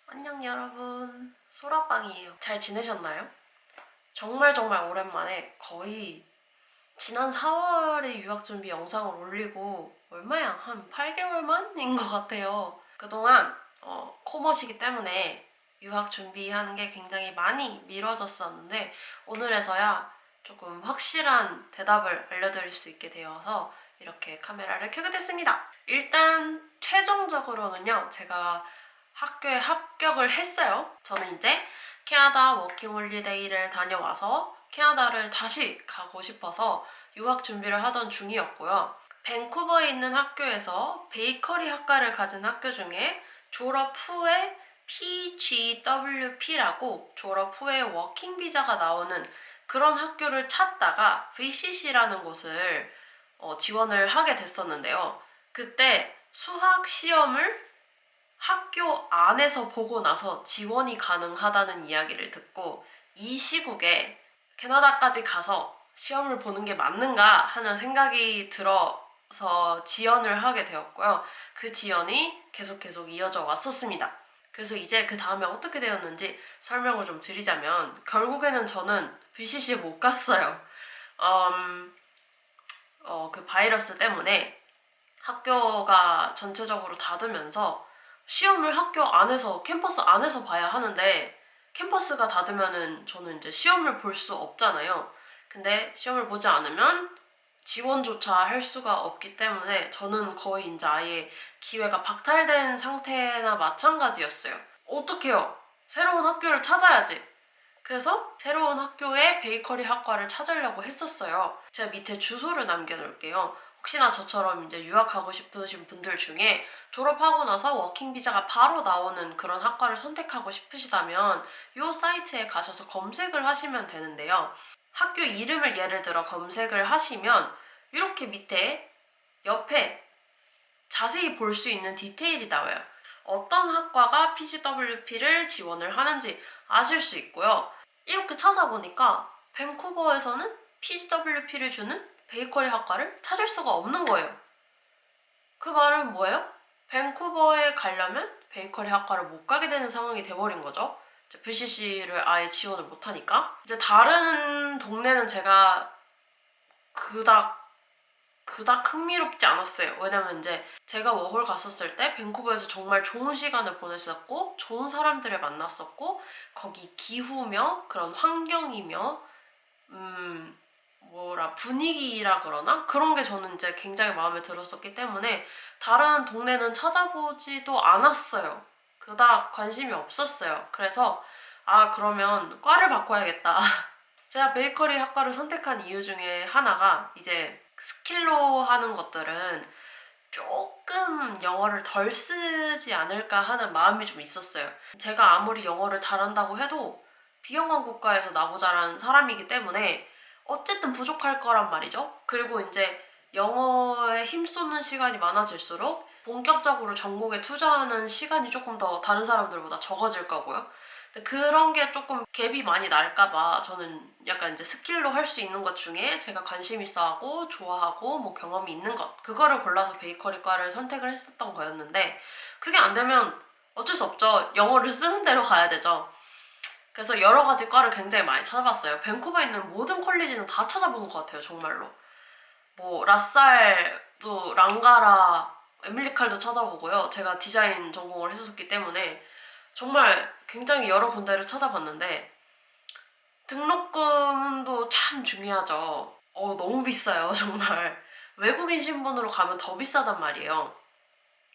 안녕 여러분, 소라빵이에요. 잘 지내셨나요? 정말 오랜만에 거의 지난 4월에 유학 준비 영상을 올리고 얼마야? 한 8개월 만인 것 같아요. 그동안 코머시기 때문에 유학 준비하는 게 굉장히 많이 미뤄졌었는데 오늘에서야 조금 확실한 대답을 알려드릴 수 있게 되어서 이렇게 카메라를 켜게 됐습니다. 일단 최종적으로는요, 제가 학교에 합격을 했어요. 저는 이제 캐나다 워킹홀리데이를 다녀와서 캐나다를 다시 가고 싶어서 유학 준비를 하던 중이었고요. 밴쿠버에 있는 학교에서 베이커리 학과를 가진 학교 중에 졸업 후에 PGWP라고 졸업 후에 워킹 비자가 나오는 그런 학교를 찾다가 VCC라는 곳을 지원을 하게 됐었는데요. 그때 수학 시험을 학교 안에서 보고 나서 지원이 가능하다는 이야기를 듣고 이 시국에 캐나다까지 가서 시험을 보는 게 맞는가 하는 생각이 들어서 지원을 하게 되었고요. 그 지원이 계속 이어져 왔었습니다. 그래서 이제 그 다음에 어떻게 되었는지 설명을 좀 드리자면 결국에는 저는 BCC에 못 갔어요. 그 바이러스 때문에 학교가 전체적으로 닫으면서 시험을 학교 안에서 캠퍼스 안에서 봐야 하는데 캠퍼스가 닫으면은 저는 이제 시험을 볼 수 없잖아요. 근데 시험을 보지 않으면 지원조차 할 수가 없기 때문에 저는 거의 이제 아예 기회가 박탈된 상태나 마찬가지였어요. 어떡해요? 새로운 학교를 찾아야지. 그래서 새로운 학교에 베이커리 학과를 찾으려고 했었어요. 제가 밑에 주소를 남겨놓을게요. 혹시나 저처럼 이제 유학하고 싶으신 분들 중에 졸업하고 나서 워킹 비자가 바로 나오는 그런 학과를 선택하고 싶으시다면 이 사이트에 가셔서 검색을 하시면 되는데요. 학교 이름을 예를 들어 검색을 하시면 이렇게 밑에 옆에 자세히 볼 수 있는 디테일이 나와요. 어떤 학과가 PGWP를 지원을 하는지 아실 수 있고요. 이렇게 찾아보니까 밴쿠버에서는 PGWP를 주는 베이커리 학과를 찾을 수가 없는 거예요. 그 말은 뭐예요? 밴쿠버에 가려면 베이커리 학과를 못 가게 되는 상황이 돼버린 거죠. VCC를 아예 지원을 못하니까. 이제 다른 동네는 제가 그닥 흥미롭지 않았어요. 왜냐면 이제 제가 워홀 갔었을 때 밴쿠버에서 정말 좋은 시간을 보냈었고 좋은 사람들을 만났었고 거기 기후며 그런 환경이며 분위기라 그러나 그런 게 저는 이제 굉장히 마음에 들었었기 때문에 다른 동네는 찾아보지도 않았어요. 그닥 관심이 없었어요. 그래서 그러면 과를 바꿔야겠다. 제가 베이커리 학과를 선택한 이유 중에 하나가 이제 스킬로 하는 것들은 조금 영어를 덜 쓰지 않을까 하는 마음이 좀 있었어요. 제가 아무리 영어를 잘한다고 해도 비영어 국가에서 나고 자란 사람이기 때문에 어쨌든 부족할 거란 말이죠. 그리고 이제 영어에 힘쏟는 시간이 많아질수록 본격적으로 전공에 투자하는 시간이 조금 더 다른 사람들보다 적어질 거고요. 근데 그런 게 조금 갭이 많이 날까봐 저는 약간 이제 스킬로 할 수 있는 것 중에 제가 관심 있어 하고 좋아하고 뭐 경험이 있는 것 그거를 골라서 베이커리과를 선택을 했었던 거였는데 그게 안 되면 어쩔 수 없죠. 영어를 쓰는 대로 가야 되죠. 그래서 여러 가지 과를 굉장히 많이 찾아봤어요. 밴쿠버에 있는 모든 콜리지는 다 찾아본 것 같아요, 정말로. 뭐 라살도 랑가라, 에밀리칼도 찾아보고요. 제가 디자인 전공을 했었기 때문에 정말 굉장히 여러 군데를 찾아봤는데 등록금도 참 중요하죠. 너무 비싸요, 정말. 외국인 신분으로 가면 더 비싸단 말이에요.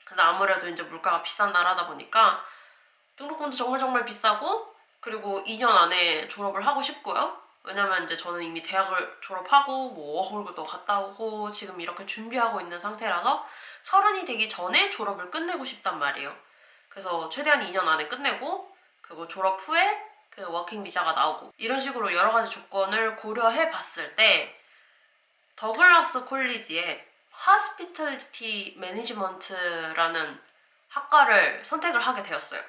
근데 아무래도 이제 물가가 비싼 나라다 보니까 등록금도 정말 비싸고 그리고 2년 안에 졸업을 하고 싶고요. 왜냐면 이제 저는 이미 대학을 졸업하고 뭐 워홀도 갔다 오고 지금 이렇게 준비하고 있는 상태라서 30이 되기 전에 졸업을 끝내고 싶단 말이에요. 그래서 최대한 2년 안에 끝내고 그리고 졸업 후에 그 워킹 비자가 나오고 이런 식으로 여러 가지 조건을 고려해 봤을 때 더글라스 콜리지에 호스피털리티 매니지먼트라는 학과를 선택을 하게 되었어요.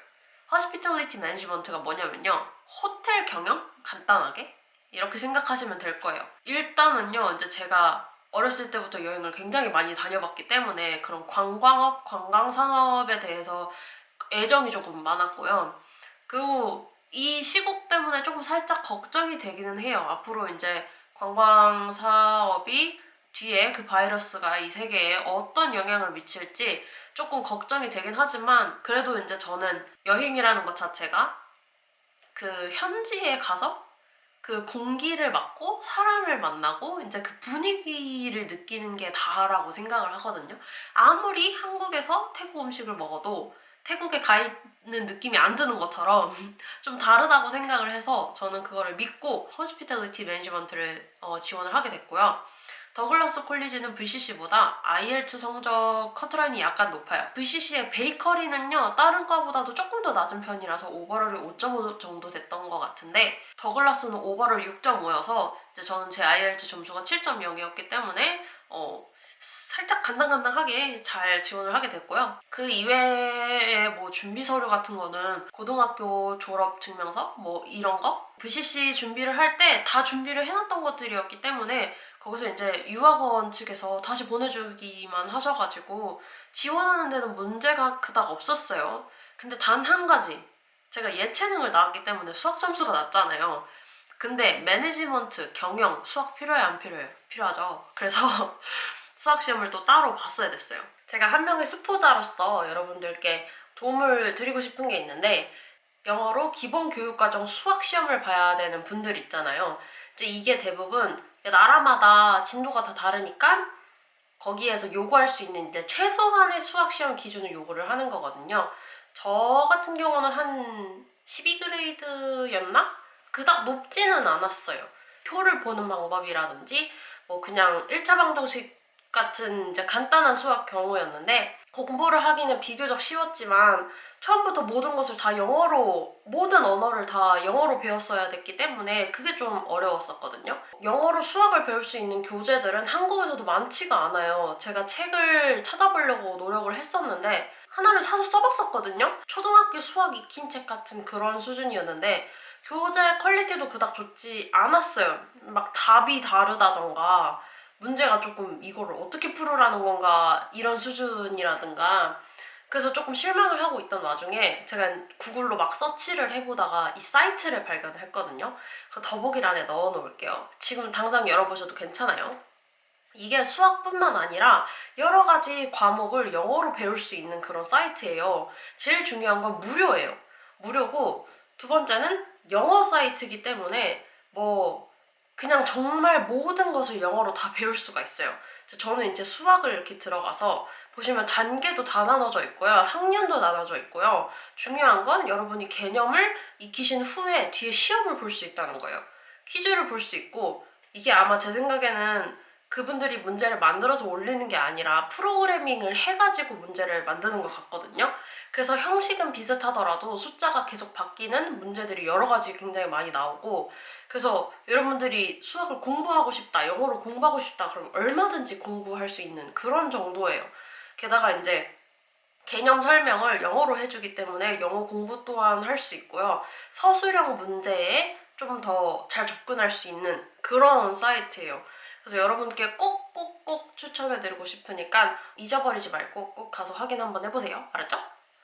호스피털리티 매니지먼트가 뭐냐면요. 호텔 경영? 간단하게? 이렇게 생각하시면 될 거예요. 일단은요, 이제 제가 어렸을 때부터 여행을 굉장히 많이 다녀봤기 때문에 그런 관광업, 관광산업에 대해서 애정이 조금 많았고요. 그리고 이 시국 때문에 조금 살짝 걱정이 되기는 해요. 앞으로 이제 관광 사업이 뒤에 그 바이러스가 이 세계에 어떤 영향을 미칠지 조금 걱정이 되긴 하지만, 그래도 이제 저는 여행이라는 것 자체가 그 현지에 가서 그 공기를 맡고 사람을 만나고 이제 그 분위기를 느끼는 게 다라고 생각을 하거든요. 아무리 한국에서 태국 음식을 먹어도 태국에 가 있는 느낌이 안 드는 것처럼 좀 다르다고 생각을 해서 저는 그거를 믿고 호스피탈리티 매니지먼트를 지원을 하게 됐고요. 더글라스 콜리지는 VCC보다 IELTS 성적 커트라인이 약간 높아요. VCC의 베이커리는요, 다른 과보다도 조금 더 낮은 편이라서 오버롤이 5.5 정도 됐던 것 같은데, 더글라스는 오버롤 6.5여서 이제 저는 제 IELTS 점수가 7.0이었기 때문에 살짝 간당간당하게 잘 지원을 하게 됐고요. 그 이외에 뭐 준비 서류 같은 거는 고등학교 졸업 증명서 뭐 이런 거 VCC 준비를 할 때 다 준비를 해놨던 것들이었기 때문에 거기서 이제 유학원 측에서 다시 보내주기만 하셔가지고 지원하는 데는 문제가 그닥 없었어요. 근데 단 한 가지, 제가 예체능을 나왔기 때문에 수학 점수가 낮잖아요. 근데 매니지먼트, 경영, 수학 필요해요, 안 필요해요? 필요하죠. 그래서 수학 시험을 또 따로 봤어야 됐어요. 제가 한 명의 수포자로서 여러분들께 도움을 드리고 싶은 게 있는데, 영어로 기본 교육과정 수학 시험을 봐야 되는 분들 있잖아요. 이제 이게 대부분 나라마다 진도가 다 다르니까 거기에서 요구할 수 있는 이제 최소한의 수학 시험 기준을 요구를 하는 거거든요. 저 같은 경우는 한 12그레이드였나? 그닥 높지는 않았어요. 표를 보는 방법이라든지 뭐 그냥 1차 방정식 같은 이제 간단한 수학 경우였는데, 공부를 하기는 비교적 쉬웠지만 처음부터 모든 것을 다 영어로, 모든 언어를 다 영어로 배웠어야 됐기 때문에 그게 좀 어려웠었거든요. 영어로 수학을 배울 수 있는 교재들은 한국에서도 많지가 않아요. 제가 책을 찾아보려고 노력을 했었는데 하나를 사서 써봤었거든요. 초등학교 수학 익힘 책 같은 그런 수준이었는데 교재 퀄리티도 그닥 좋지 않았어요. 막 답이 다르다던가 문제가 조금 이거를 어떻게 풀으라는 건가 이런 수준이라든가, 그래서 조금 실망을 하고 있던 와중에 제가 구글로 막 서치를 해보다가 이 사이트를 발견했거든요. 그 더보기란에 넣어 놓을게요. 지금 당장 열어보셔도 괜찮아요. 이게 수학뿐만 아니라 여러 가지 과목을 영어로 배울 수 있는 그런 사이트예요. 제일 중요한 건 무료예요. 무료고, 두 번째는 영어 사이트이기 때문에 뭐 그냥 정말 모든 것을 영어로 다 배울 수가 있어요. 저는 이제 수학을 이렇게 들어가서 보시면 단계도 다 나눠져 있고요. 학년도 나눠져 있고요. 중요한 건 여러분이 개념을 익히신 후에 뒤에 시험을 볼 수 있다는 거예요. 퀴즈를 볼 수 있고, 이게 아마 제 생각에는 그분들이 문제를 만들어서 올리는 게 아니라 프로그래밍을 해가지고 문제를 만드는 것 같거든요. 그래서 형식은 비슷하더라도 숫자가 계속 바뀌는 문제들이 여러 가지 굉장히 많이 나오고, 그래서 여러분들이 수학을 공부하고 싶다, 영어로 공부하고 싶다, 그럼 얼마든지 공부할 수 있는 그런 정도예요. 게다가 이제 개념 설명을 영어로 해주기 때문에 영어 공부 또한 할 수 있고요. 서술형 문제에 좀 더 잘 접근할 수 있는 그런 사이트예요. 그래서 여러분께 꼭꼭꼭 추천해드리고 싶으니까 잊어버리지 말고 꼭 가서 확인 한번 해보세요. 알았죠?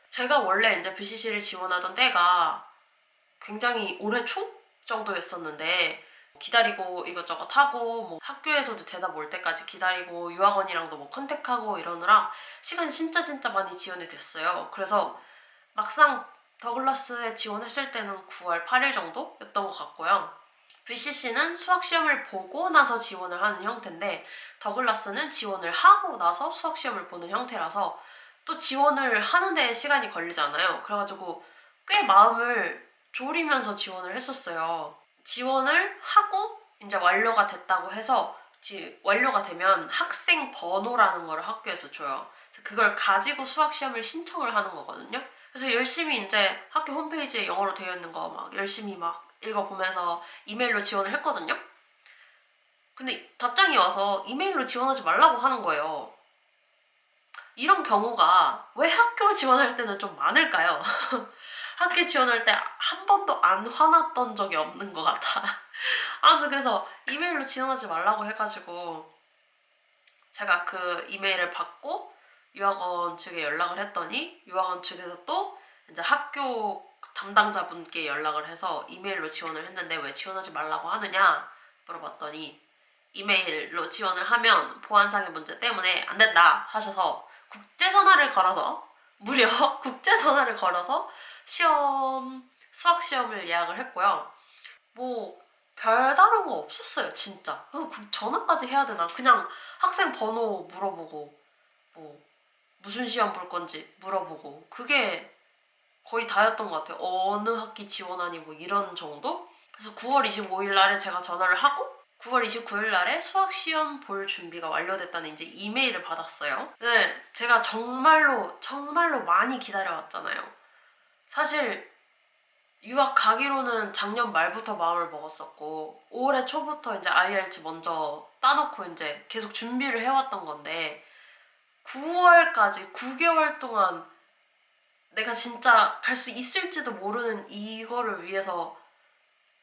제가 원래 이제 BCC를 지원하던 때가 굉장히 올해 초 정도였었는데, 기다리고 이것저것 하고 뭐 학교에서도 대답 올 때까지 기다리고 유학원이랑도 뭐 컨택하고 이러느라 시간이 진짜 많이 지연이 됐어요. 그래서 막상 더글라스에 지원했을 때는 9월 8일 정도였던 것 같고요. VCC는 수학 시험을 보고 나서 지원을 하는 형태인데, 더글라스는 지원을 하고 나서 수학 시험을 보는 형태라서 또 지원을 하는데 시간이 걸리잖아요. 그래가지고 꽤 마음을 졸이면서 지원을 했었어요. 지원을 하고 이제 완료가 됐다고 해서 완료가 되면 학생 번호라는 거를 학교에서 줘요. 그래서 그걸 가지고 수학 시험을 신청을 하는 거거든요. 그래서 열심히 이제 학교 홈페이지에 영어로 되어 있는 거 막 열심히 막 읽어보면서 이메일로 지원을 했거든요. 근데 답장이 와서 이메일로 지원하지 말라고 하는 거예요. 이런 경우가 왜 학교 지원할 때는 좀 많을까요? 학교 지원할 때 한 번도 안 화났던 적이 없는 것 같아. 아무튼 그래서 이메일로 지원하지 말라고 해가지고 제가 그 이메일을 받고 유학원 측에 연락을 했더니 유학원 측에서 또 이제 학교 담당자분께 연락을 해서 이메일로 지원을 했는데 왜 지원하지 말라고 하느냐 물어봤더니 이메일로 지원을 하면 보안상의 문제 때문에 안 된다 하셔서 국제전화를 걸어서 무려 국제전화를 걸어서 수학 시험을 예약을 했고요. 뭐 별다른 거 없었어요 진짜. 전화까지 해야 되나? 그냥 학생 번호 물어보고 뭐 무슨 시험 볼 건지 물어보고 그게 거의 다였던 것 같아요. 어느 학기 지원하니 뭐 이런 정도? 그래서 9월 25일 날에 제가 전화를 하고 9월 29일 날에 수학 시험 볼 준비가 완료됐다는 이제 이메일을 받았어요. 네, 제가 정말로 많이 기다려왔잖아요. 사실 유학 가기로는 작년 말부터 마음을 먹었었고 올해 초부터 이제 IELTS 먼저 따놓고 이제 계속 준비를 해왔던 건데 9월까지 9개월 동안 내가 진짜 갈 수 있을지도 모르는 이거를 위해서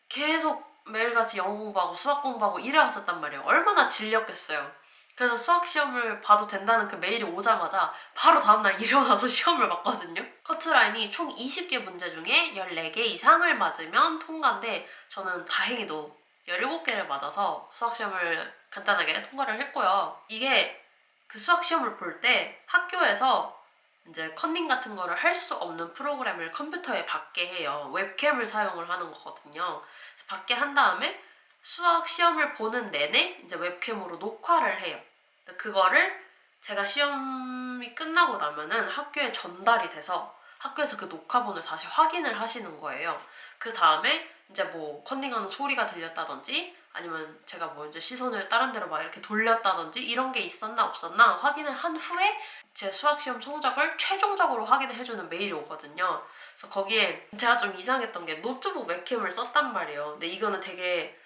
계속 매일같이 영어 공부하고 수학 공부하고 이래왔었단 말이에요. 얼마나 질렸겠어요. 그래서 수학 시험을 봐도 된다는 그 메일이 오자마자 바로 다음날 일어나서 시험을 봤거든요. 커트라인이 총 20개 문제 중에 14개 이상을 맞으면 통과인데 저는 다행히도 17개를 맞아서 수학 시험을 간단하게 통과를 했고요. 이게 그 수학 시험을 볼 때 학교에서 이제 컨닝 같은 거를 할 수 없는 프로그램을 컴퓨터에 받게 해요. 웹캠을 사용을 하는 거거든요. 받게 한 다음에 수학 시험을 보는 내내 이제 웹캠으로 녹화를 해요. 그거를 제가 시험이 끝나고 나면은 학교에 전달이 돼서 학교에서 그 녹화본을 다시 확인을 하시는 거예요. 그 다음에 이제 뭐 컨닝하는 소리가 들렸다든지 아니면 제가 뭐 이제 시선을 다른 데로 막 이렇게 돌렸다든지 이런 게 있었나 없었나 확인을 한 후에 제 수학시험 성적을 최종적으로 확인을 해주는 메일이 오거든요. 그래서 거기에 제가 좀 이상했던 게 노트북 웹캠을 썼단 말이에요. 근데 이거는 되게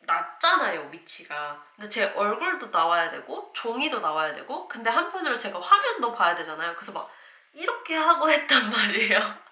낮잖아요 위치가. 근데 제 얼굴도 나와야 되고 종이도 나와야 되고 근데 한편으로 제가 화면도 봐야 되잖아요. 그래서 막 이렇게 하고 했단 말이에요.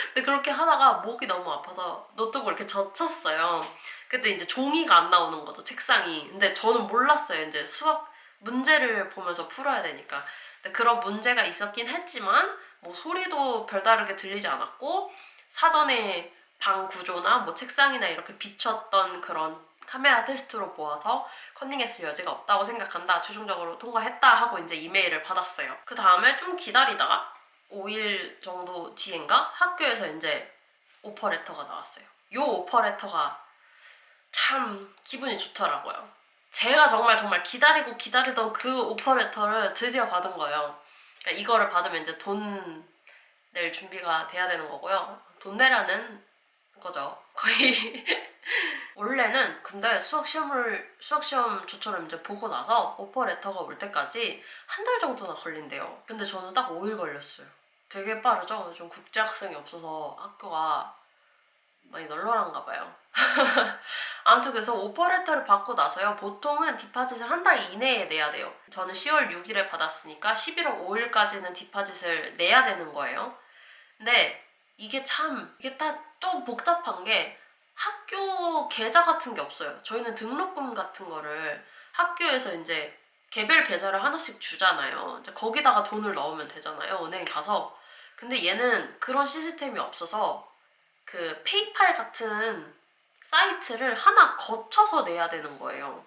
근데 그렇게 하다가 목이 너무 아파서 노트북을 이렇게 젖혔어요. 그때 이제 종이가 안 나오는 거죠 책상이. 근데 저는 몰랐어요. 이제 수학 문제를 보면서 풀어야 되니까. 근데 그런 문제가 있었긴 했지만 뭐 소리도 별다르게 들리지 않았고 사전에 방 구조나 뭐 책상이나 이렇게 비쳤던 그런 카메라 테스트로 보아서 컨닝했을 여지가 없다고 생각한다. 최종적으로 통과했다 하고 이제 이메일을 받았어요. 그 다음에 좀 기다리다가 5일 정도 뒤인가 학교에서 이제 오퍼레터가 나왔어요. 요 오퍼레터가 참 기분이 좋더라고요. 제가 정말 기다리고 기다리던 그 오퍼레터를 드디어 받은 거예요. 그러니까 이거를 받으면 이제 돈 낼 준비가 돼야 되는 거고요. 돈 내라는 거죠. 거의 원래는 근데 수학 시험 저처럼 이제 보고 나서 오퍼레터가 올 때까지 한 달 정도나 걸린대요. 근데 저는 딱 5일 걸렸어요. 되게 빠르죠? 좀 국제 학생이 없어서 학교가 많이 널널한가 봐요. 아무튼 그래서 오퍼레터를 받고 나서요. 보통은 디파짓을 한 달 이내에 내야 돼요. 저는 10월 6일에 받았으니까 11월 5일까지는 디파짓을 내야 되는 거예요. 근데 이게 또 복잡한 게 학교 계좌 같은 게 없어요. 저희는 등록금 같은 거를 학교에서 이제 개별 계좌를 하나씩 주잖아요. 이제 거기다가 돈을 넣으면 되잖아요. 은행에 가서. 근데 얘는 그런 시스템이 없어서 그 페이팔 같은 사이트를 하나 거쳐서 내야 되는 거예요.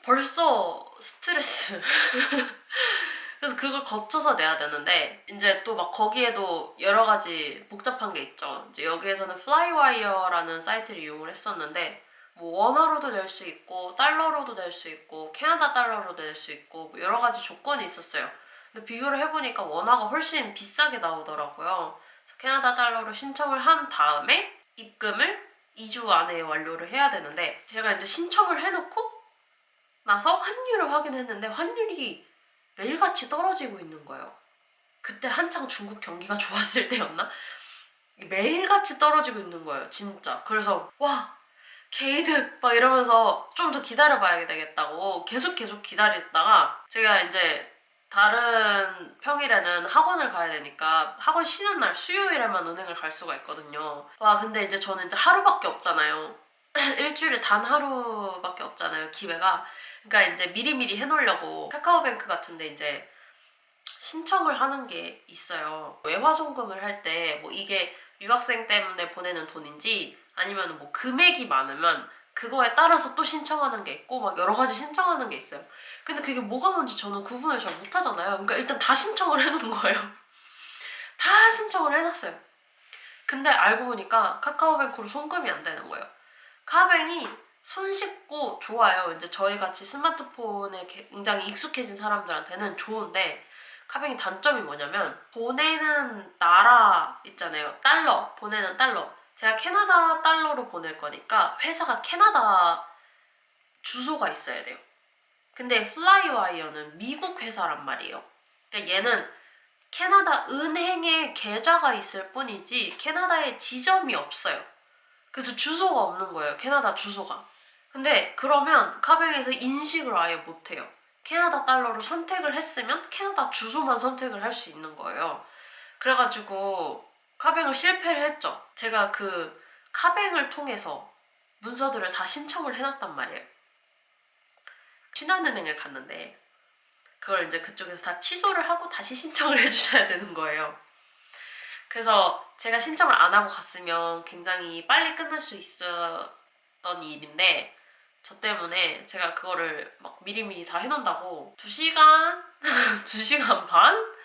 벌써 스트레스. 그래서 그걸 거쳐서 내야 되는데 이제 또 막 거기에도 여러 가지 복잡한 게 있죠. 이제 여기에서는 플라이와이어라는 사이트를 이용을 했었는데 뭐 원화로도 낼 수 있고 달러로도 낼 수 있고 캐나다 달러로 낼 수 있고 뭐 여러 가지 조건이 있었어요. 근데 비교를 해보니까 원화가 훨씬 비싸게 나오더라고요. 그래서 캐나다 달러로 신청을 한 다음에 입금을 2주 안에 완료를 해야 되는데 제가 이제 신청을 해놓고 나서 환율을 확인했는데 환율이 매일같이 떨어지고 있는 거예요. 그때 한창 중국 경기가 좋았을 때였나? 매일같이 떨어지고 있는 거예요 진짜. 그래서 와 개이득 막 이러면서 좀 더 기다려봐야 되겠다고 계속 기다렸다가 제가 이제 다른 평일에는 학원을 가야 되니까 학원 쉬는 날 수요일에만 은행을 갈 수가 있거든요. 와 근데 이제 저는 이제 하루밖에 없잖아요. 일주일에 단 하루밖에 없잖아요 기회가. 그러니까 이제 미리미리 해놓으려고 카카오뱅크 같은데 이제 신청을 하는 게 있어요. 외화송금을 할 때 뭐 이게 유학생 때문에 보내는 돈인지 아니면 뭐 금액이 많으면 그거에 따라서 또 신청하는 게 있고 막 여러 가지 신청하는 게 있어요. 근데 그게 뭐가 뭔지 저는 구분을 잘 못하잖아요. 그러니까 일단 다 신청을 해놓은 거예요. 다 신청을 해놨어요. 근데 알고 보니까 카카오뱅크로 송금이 안 되는 거예요. 카뱅이 손쉽고 좋아요. 이제 저희 같이 스마트폰에 굉장히 익숙해진 사람들한테는 좋은데 카뱅이 단점이 뭐냐면 보내는 나라 있잖아요. 달러, 보내는 달러. 제가 캐나다 달러로 보낼 거니까 회사가 캐나다 주소가 있어야 돼요. 근데 플라이와이어는 미국 회사란 말이에요. 그러니까 얘는 캐나다 은행에 계좌가 있을 뿐이지 캐나다에 지점이 없어요. 그래서 주소가 없는 거예요. 캐나다 주소가. 근데 그러면 카뱅에서 인식을 아예 못해요. 캐나다 달러를 선택을 했으면 캐나다 주소만 선택을 할 수 있는 거예요. 그래가지고 카뱅을 실패를 했죠. 제가 그 카뱅을 통해서 문서들을 다 신청을 해놨단 말이에요. 신한은행을 갔는데 그걸 이제 그쪽에서 다 취소를 하고 다시 신청을 해주셔야 되는 거예요. 그래서 제가 신청을 안 하고 갔으면 굉장히 빨리 끝날 수 있었던 일인데 저 때문에 제가 그거를 막 미리미리 다 해놓는다고 2시간? 2시간 반?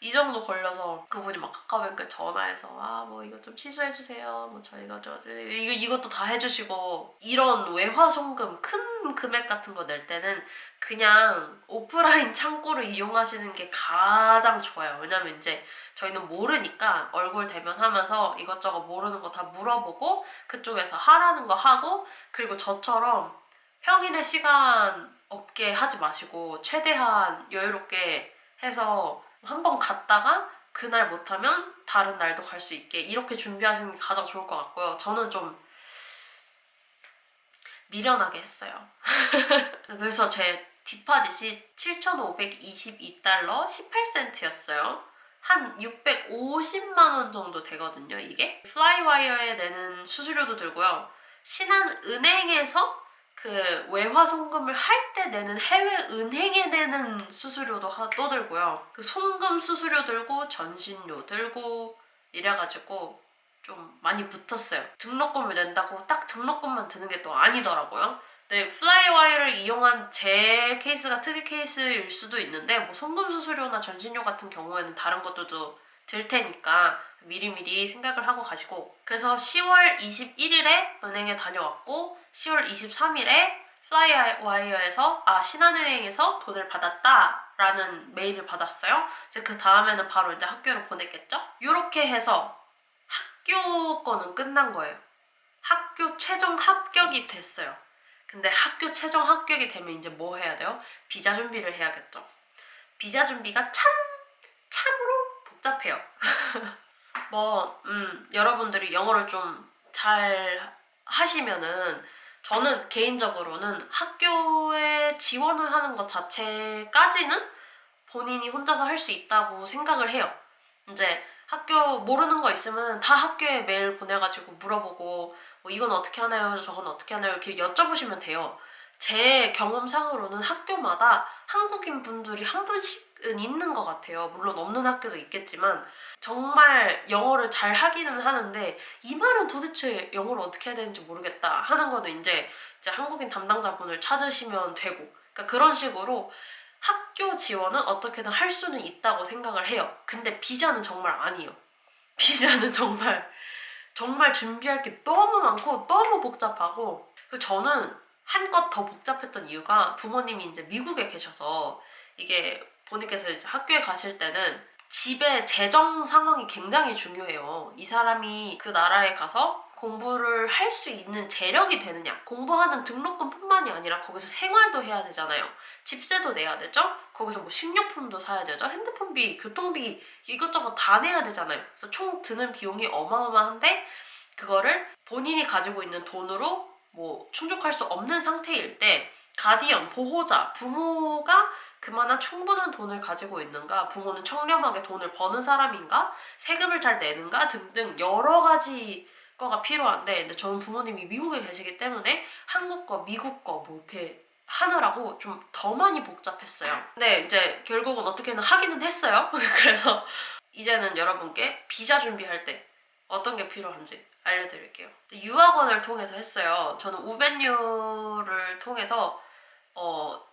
이 정도 걸려서 그분이 막 카카오뱅크에 전화해서 뭐 이거 좀 취소해주세요. 뭐 저희가 이것도 다 해주시고 이런 외화 송금 큰 금액 같은 거 낼 때는 그냥 오프라인 창구를 이용하시는 게 가장 좋아요. 왜냐면 이제 저희는 모르니까 얼굴 대면하면서 이것저것 모르는 거 다 물어보고 그쪽에서 하라는 거 하고 그리고 저처럼 평일에 시간 없게 하지 마시고 최대한 여유롭게 해서 한 번 갔다가 그날 못하면 다른 날도 갈 수 있게 이렇게 준비하시는 게 가장 좋을 것 같고요. 저는 좀 미련하게 했어요. 그래서 제 디파짓이 7,522달러 18센트였어요. 한 650만 원 정도 되거든요, 이게. 플라이와이어에 내는 수수료도 들고요. 신한은행에서 그 외화 송금을 할 때 내는 해외 은행에 내는 수수료도 또 들고요. 그 송금 수수료 들고 전신료 들고 이래가지고 좀 많이 붙었어요. 등록금을 낸다고 딱 등록금만 드는 게 또 아니더라고요. 네, 플라이와이어를 이용한 제 케이스가 특이 케이스일 수도 있는데 뭐 송금 수수료나 전신료 같은 경우에는 다른 것들도 들 테니까 미리미리 생각을 하고 가시고 그래서 10월 21일에 은행에 다녀왔고 10월 23일에 플라이와이어에서 신한은행에서 돈을 받았다라는 메일을 받았어요. 이제 그 다음에는 바로 이제 학교를 보냈겠죠? 이렇게 해서 학교 거는 끝난 거예요. 학교 최종 합격이 됐어요. 근데 학교 최종 합격이 되면 이제 뭐 해야 돼요? 비자 준비를 해야겠죠. 비자 준비가 참으로 복잡해요. 여러분들이 영어를 좀 잘 하시면은 저는 개인적으로는 학교에 지원을 하는 것 자체까지는 본인이 혼자서 할 수 있다고 생각을 해요. 이제 학교 모르는 거 있으면 다 학교에 메일 보내가지고 물어보고 뭐 이건 어떻게 하나요? 저건 어떻게 하나요? 이렇게 여쭤보시면 돼요. 제 경험상으로는 학교마다 한국인 분들이 한 분씩은 있는 것 같아요. 물론 없는 학교도 있겠지만 정말 영어를 잘 하기는 하는데 이 말은 도대체 영어를 어떻게 해야 되는지 모르겠다 하는 거는 이제 한국인 담당자분을 찾으시면 되고 그러니까 그런 식으로 학교 지원은 어떻게든 할 수는 있다고 생각을 해요. 근데 비자는 정말 아니에요. 비자는 정말 준비할 게 너무 많고 너무 복잡하고 저는 한껏 더 복잡했던 이유가 부모님이 이제 미국에 계셔서 이게 본인께서 이제 학교에 가실 때는 집의 재정 상황이 굉장히 중요해요. 이 사람이 그 나라에 가서 공부를 할 수 있는 재력이 되느냐 공부하는 등록금뿐만이 아니라 거기서 생활도 해야 되잖아요. 집세도 내야 되죠. 거기서 뭐 식료품도 사야 되죠. 핸드폰비, 교통비 이것저것 다 내야 되잖아요. 그래서 총 드는 비용이 어마어마한데 그거를 본인이 가지고 있는 돈으로 뭐 충족할 수 없는 상태일 때 가디언, 보호자, 부모가 그만한 충분한 돈을 가지고 있는가, 부모는 청렴하게 돈을 버는 사람인가, 세금을 잘 내는가 등등 여러 가지 거가 필요한데 근데 저는 부모님이 미국에 계시기 때문에 한국 거, 미국 거 뭐 이렇게 하느라고 좀 더 많이 복잡했어요. 근데 이제 결국은 어떻게든 하기는 했어요. 그래서 이제는 여러분께 비자 준비할 때 어떤 게 필요한지 알려드릴게요. 유학원을 통해서 했어요. 저는 우벤유를 통해서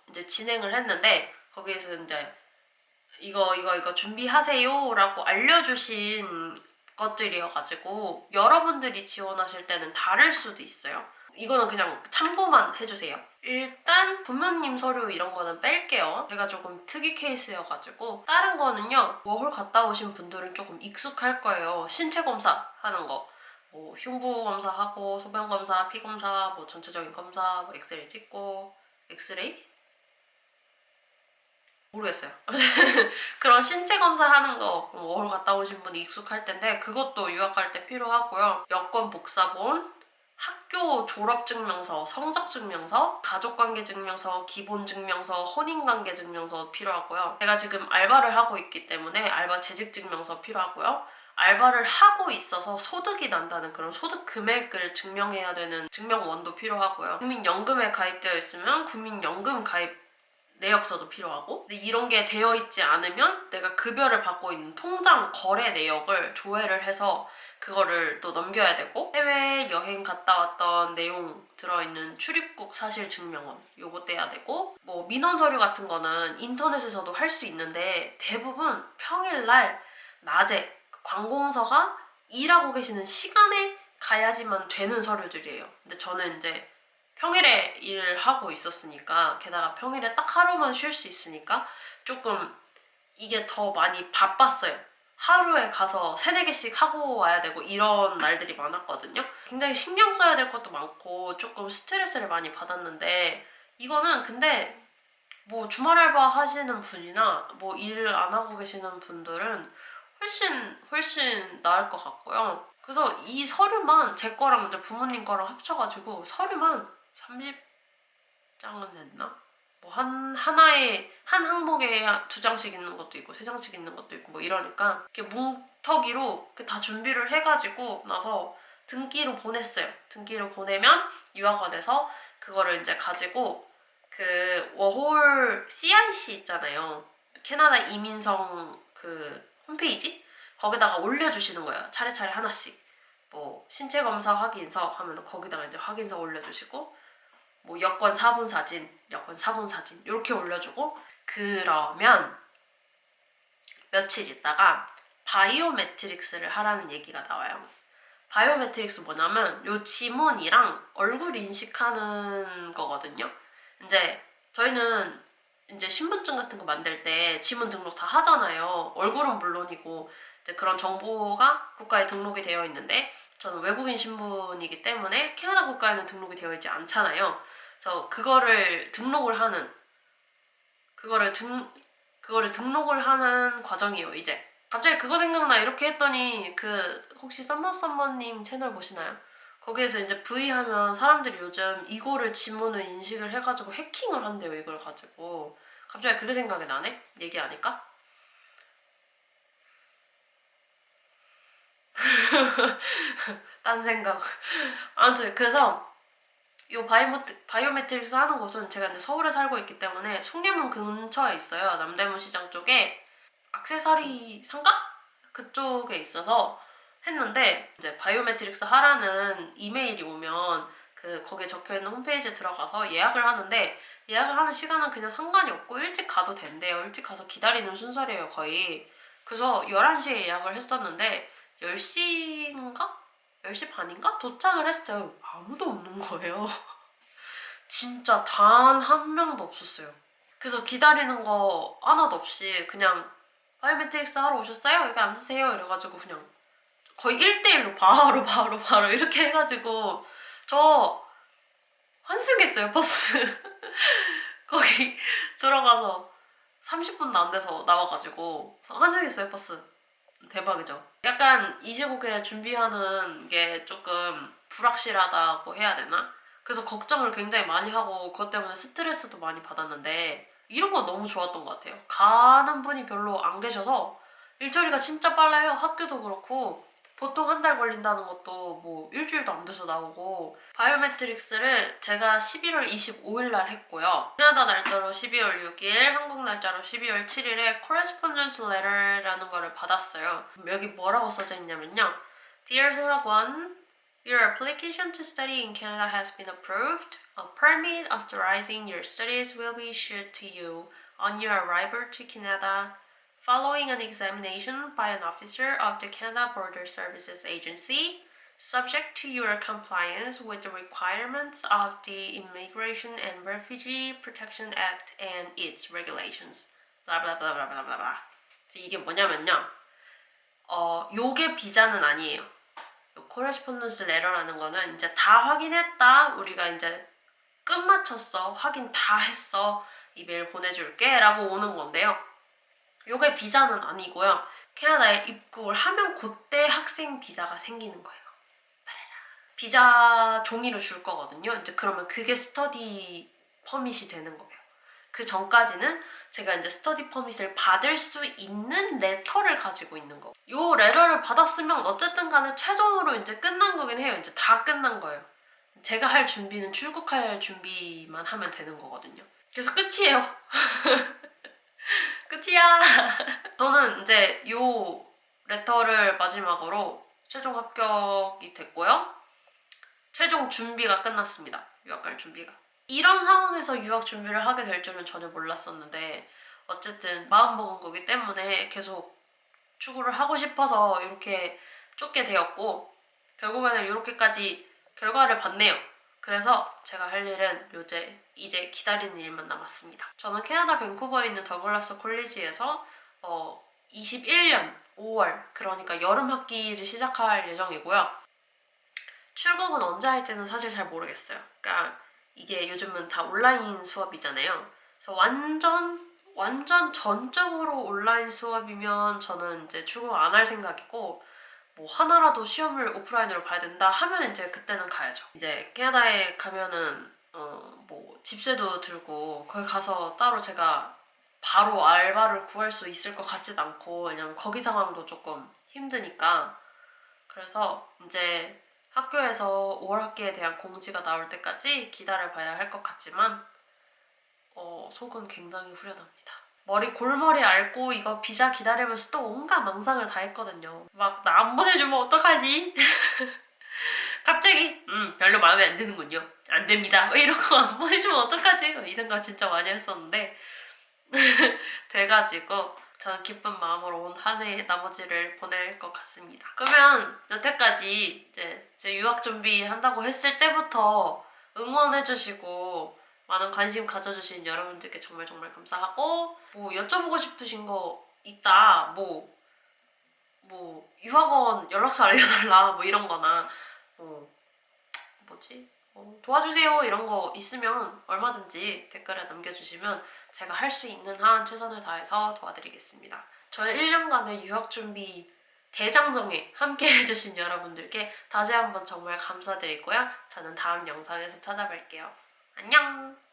이제 진행을 했는데 거기에서 이제 이거 준비하세요 라고 알려주신 것들이어가지고 여러분들이 지원하실 때는 다를 수도 있어요. 이거는 그냥 참고만 해주세요. 일단 부모님 서류 이런 거는 뺄게요. 제가 조금 특이 케이스여가지고 다른 거는요, 워홀 갔다 오신 분들은 조금 익숙할 거예요. 신체 검사 하는 거, 뭐 흉부 검사하고 소변 검사, 피 검사, 뭐 전체적인 검사, 뭐 엑스레이 찍고 엑스레이? 모르겠어요. 그런 신체 검사하는 거 워홀 갔다 오신 분이 익숙할 텐데 그것도 유학 갈 때 필요하고요. 여권 복사본, 학교 졸업증명서, 성적증명서, 가족관계증명서, 기본증명서, 혼인관계증명서 필요하고요. 제가 지금 알바를 하고 있기 때문에 알바 재직증명서 필요하고요. 알바를 하고 있어서 소득이 난다는 그런 소득 금액을 증명해야 되는 증명원도 필요하고요. 국민연금에 가입되어 있으면 국민연금 가입 내역서도 필요하고, 근데 이런 게 되어 있지 않으면 내가 급여를 받고 있는 통장 거래 내역을 조회를 해서 그거를 또 넘겨야 되고, 해외 여행 갔다 왔던 내용 들어있는 출입국 사실 증명원 요거 떼야 되고, 뭐 민원 서류 같은 거는 인터넷에서도 할 수 있는데 대부분 평일날 낮에 관공서가 일하고 계시는 시간에 가야지만 되는 서류들이에요. 근데 저는 이제 평일에 일을 하고 있었으니까, 게다가 평일에 딱 하루만 쉴 수 있으니까 조금 이게 더 많이 바빴어요. 하루에 가서 3-4개씩 하고 와야 되고 이런 날들이 많았거든요. 굉장히 신경 써야 될 것도 많고 조금 스트레스를 많이 받았는데, 이거는 근데 뭐 주말 알바 하시는 분이나 뭐 일을 안 하고 계시는 분들은 훨씬 나을 것 같고요. 그래서 이 서류만 제 거랑 이제 부모님 거랑 합쳐가지고 서류만 30장은 됐나? 뭐 하나에 한 항목에 2장씩 있는 것도 있고 3장씩 있는 것도 있고 뭐 이러니까 이렇게 뭉터기로 다 준비를 해가지고 나서 등기로 보냈어요. 등기로 보내면 유학원에서 그거를 이제 가지고 그 워홀 CIC 있잖아요. 캐나다 이민성 그 홈페이지? 거기다가 올려주시는 거예요. 차례차례 하나씩. 뭐 신체 검사 확인서 하면 거기다가 이제 확인서 올려주시고, 뭐 여권 사본 사진, 여권 사본 사진 이렇게 올려주고, 그러면 며칠 있다가 바이오매트릭스를 하라는 얘기가 나와요. 바이오매트릭스 뭐냐면 요 지문이랑 얼굴 인식하는 거거든요. 이제 저희는 이제 신분증 같은 거 만들 때 지문 등록 다 하잖아요. 얼굴은 물론이고 그런 정보가 국가에 등록이 되어 있는데, 저는 외국인 신분이기 때문에 캐나다 국가에는 등록이 되어 있지 않잖아요. 그래서 그거를 등록을 하는 과정이에요. 이제 갑자기 그거 생각나 이렇게 했더니 그 혹시 썸머님 채널 보시나요? 거기에서 이제 V 하면 사람들이 요즘 이거를 지문을 인식을 해가지고 해킹을 한대요. 이걸 가지고 갑자기 그게 생각이 나네? 얘기하니까. 딴 생각. 아무튼 그래서 이 바이오매트릭스 하는 곳은 제가 이제 서울에 살고 있기 때문에 숭례문 근처에 있어요. 남대문 시장 쪽에 액세서리 상가? 그쪽에 있어서 했는데, 이제 바이오매트릭스 하라는 이메일이 오면 거기에 적혀있는 홈페이지에 들어가서 예약을 하는데, 예약을 하는 시간은 그냥 상관이 없고 일찍 가도 된대요. 일찍 가서 기다리는 순서래요, 거의. 그래서 11시에 예약을 했었는데 10시인가? 10시 반인가? 도착을 했어요. 아무도 없는 거예요. 진짜 단 한 명도 없었어요. 그래서 기다리는 거 하나도 없이 그냥 바이오매트릭스 하러 오셨어요? 여기 앉으세요. 이래가지고 그냥 거의 1대1로 바로 이렇게 해가지고 저 환승했어요, 버스. 거기 들어가서 30분도 안 돼서 나와가지고 환승했어요, 버스. 대박이죠. 약간 이시국에 준비하는 게 조금 불확실하다고 해야 되나? 그래서 걱정을 굉장히 많이 하고 그것 때문에 스트레스도 많이 받았는데, 이런 건 너무 좋았던 것 같아요. 가는 분이 별로 안 계셔서 일처리가 진짜 빨라요. 학교도 그렇고 보통 한 달 걸린다는 것도 뭐 일주일도 안 돼서 나오고, 바이오메트릭스를 제가 11월 25일 날 했고요. 캐나다 날짜로 12월 6일, 한국 날짜로 12월 7일에 Correspondence Letter라는 거를 받았어요. 여기 뭐라고 써져 있냐면요. Dear 소라관, Your application to study in Canada has been approved. A permit authorizing your studies will be issued to you on your arrival to Canada following an examination by an officer of the Canada Border Services Agency, subject to your compliance with the requirements of the Immigration and Refugee Protection Act and its regulations. blah blah blah blah blah blah blah. 이게 뭐냐면요. 요게 비자는 아니에요. 코레스폰던스 레터라는 거는 이제 다 확인했다. 우리가 이제 끝마쳤어. 확인 다 했어. 이메일 보내줄게. 라고 오는 건데요. 요게 비자는 아니고요. 캐나다에 입국을 하면 그때 학생 비자가 생기는 거예요. 비자 종이를 줄 거거든요. 이제 그러면 그게 스터디 퍼밋이 되는 거예요. 그 전까지는 제가 이제 스터디 퍼밋을 받을 수 있는 레터를 가지고 있는 거. 요 레터를 받았으면 어쨌든 간에 최종으로 이제 끝난 거긴 해요. 이제 다 끝난 거예요. 제가 할 준비는 출국할 준비만 하면 되는 거거든요. 그래서 끝이에요. 끝이야. 저는 이제 요 레터를 마지막으로 최종 합격이 됐고요. 최종 준비가 끝났습니다. 유학갈 준비가. 이런 상황에서 유학 준비를 하게 될 줄은 전혀 몰랐었는데 어쨌든 마음먹은 거기 때문에 계속 추구를 하고 싶어서 이렇게 쫓게 되었고 결국에는 이렇게까지 결과를 봤네요. 그래서 제가 할 일은 이제 기다리는 일만 남았습니다. 저는 캐나다 밴쿠버에 있는 더글라스 콜리지에서 21년 5월 그러니까 여름 학기를 시작할 예정이고요. 출국은 언제 할지는 사실 잘 모르겠어요. 그러니까 이게 요즘은 다 온라인 수업이잖아요. 그래서 완전 전적으로 온라인 수업이면 저는 이제 출국 안 할 생각이고 뭐 하나라도 시험을 오프라인으로 봐야 된다 하면 이제 그때는 가야죠. 이제 캐나다에 가면은 뭐 집세도 들고 거기 가서 따로 제가 바로 알바를 구할 수 있을 것 같지도 않고 왜냐면 거기 상황도 조금 힘드니까 그래서 이제 학교에서 5월 학기에 대한 공지가 나올 때까지 기다려봐야 할 것 같지만 속은 굉장히 후련합니다. 골머리 앓고 이거 비자 기다리면서 또 온갖 망상을 다 했거든요. 막 나 안 보내주면 어떡하지? 갑자기 별로 마음에 안 드는군요. 안 됩니다. 왜 이런 거 안 보내주면 어떡하지? 이 생각 진짜 많이 했었는데 돼가지고 저는 기쁜 마음으로 온 한 해의 나머지를 보낼 것 같습니다. 그러면 여태까지 이제 제 유학 준비한다고 했을 때부터 응원해주시고 많은 관심 가져주신 여러분들께 정말 감사하고 뭐 여쭤보고 싶으신 거 있다 뭐 유학원 연락처 알려달라 뭐 이런 거나 도와주세요 이런 거 있으면 얼마든지 댓글에 남겨주시면 제가 할 수 있는 한 최선을 다해서 도와드리겠습니다. 저의 1년간의 유학준비 대장정에 함께 해주신 여러분들께 다시 한번 정말 감사드리고요. 저는 다음 영상에서 찾아뵐게요. 안녕!